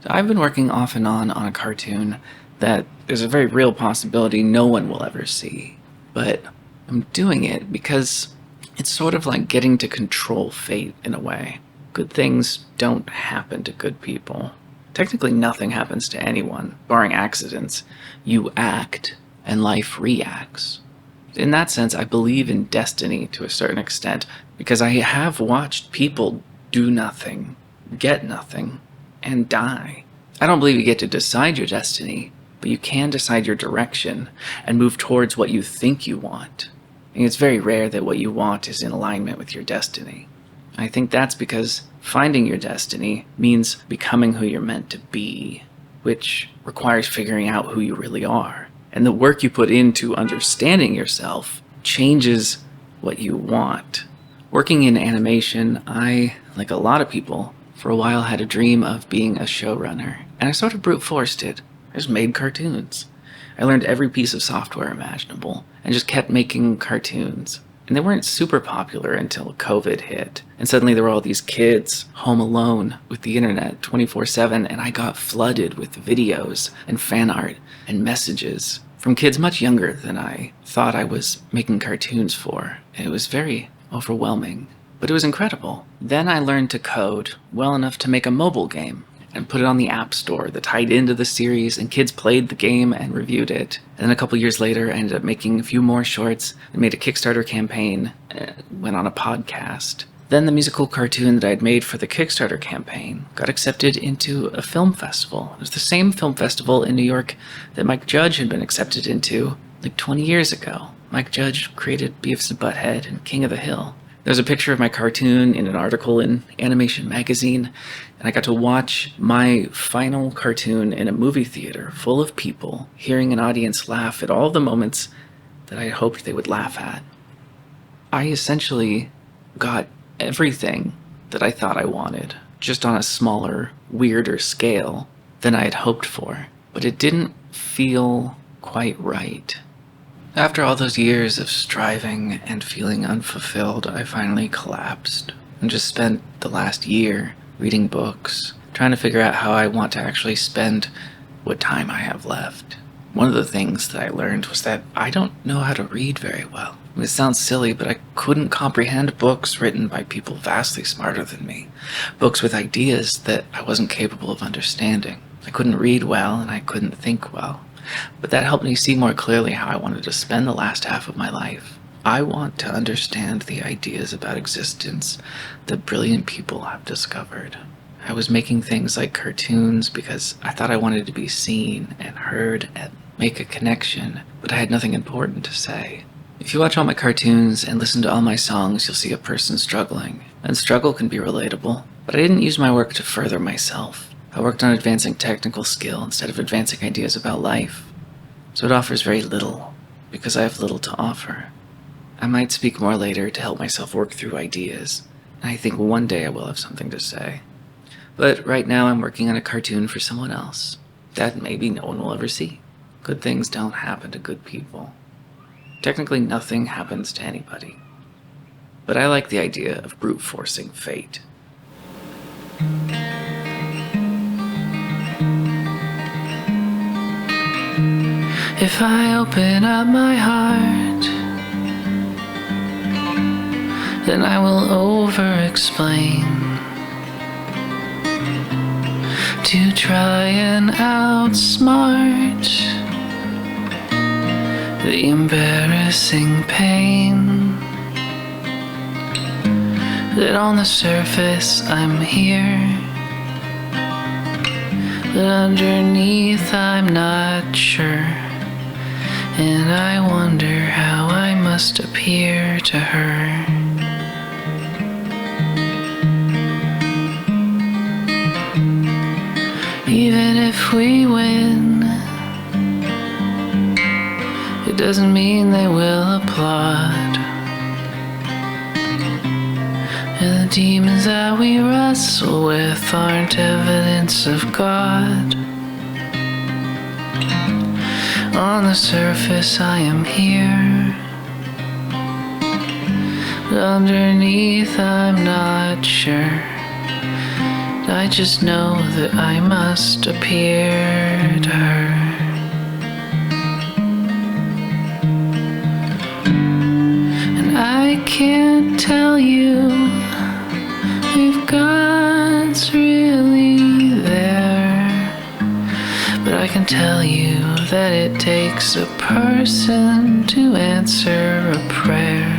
I've been working off and on a cartoon that there's a very real possibility no one will ever see. But I'm doing it because it's sort of like getting to control fate in a way. Good things don't happen to good people. Technically, nothing happens to anyone, barring accidents. You act, and life reacts. In that sense, I believe in destiny to a certain extent, because I have watched people do nothing, get nothing, and die. I don't believe you get to decide your destiny, but you can decide your direction and move towards what you think you want. And it's very rare that what you want is in alignment with your destiny. I think that's because finding your destiny means becoming who you're meant to be, which requires figuring out who you really are. And the work you put into understanding yourself changes what you want. Working in animation, I, like a lot of people, for a while had a dream of being a showrunner, and I sort of brute forced it. I just made cartoons. I learned every piece of software imaginable, and just kept making cartoons. And they weren't super popular until COVID hit, and suddenly there were all these kids home alone with the internet 24/7, and I got flooded with videos and fan art and messages from kids much younger than I thought I was making cartoons for. And it was very overwhelming, but it was incredible. Then I learned to code well enough to make a mobile game and put it on the App Store that tied into the series, and kids played the game and reviewed it. And then a couple years later, I ended up making a few more shorts and made a Kickstarter campaign, went on a podcast. Then the musical cartoon that I'd made for the Kickstarter campaign got accepted into a film festival. It was the same film festival in New York that Mike Judge had been accepted into like 20 years ago. Mike Judge created Beavis and Butthead and King of the Hill. There's a picture of my cartoon in an article in Animation Magazine, and I got to watch my final cartoon in a movie theater full of people, hearing an audience laugh at all the moments that I hoped they would laugh at. I essentially got everything that I thought I wanted, just on a smaller, weirder scale than I had hoped for, but it didn't feel quite right. After all those years of striving and feeling unfulfilled, I finally collapsed and just spent the last year reading books, trying to figure out how I want to actually spend what time I have left. One of the things that I learned was that I don't know how to read very well. It sounds silly, but I couldn't comprehend books written by people vastly smarter than me, books with ideas that I wasn't capable of understanding. I couldn't read well, and I couldn't think well. But that helped me see more clearly how I wanted to spend the last half of my life. I want to understand the ideas about existence that brilliant people have discovered. I was making things like cartoons because I thought I wanted to be seen and heard and make a connection, but I had nothing important to say. If you watch all my cartoons and listen to all my songs, you'll see a person struggling. And struggle can be relatable, but I didn't use my work to further myself. I worked on advancing technical skill instead of advancing ideas about life. So it offers very little, because I have little to offer. I might speak more later to help myself work through ideas, and I think one day I will have something to say. But right now I'm working on a cartoon for someone else that maybe no one will ever see. Good things don't happen to good people. Technically nothing happens to anybody. But I like the idea of brute forcing fate. If I open up my heart, then I will over-explain, to try and outsmart the embarrassing pain, that on the surface I'm here, but underneath I'm not sure. And I wonder how I must appear to her. Even if we win, it doesn't mean they will applaud. And the demons that we wrestle with aren't evidence of God. On the surface I am here, but underneath I'm not sure. I just know that I must appear to her. And I can't tell you if God's really there, but I can tell you that it takes a person to answer a prayer.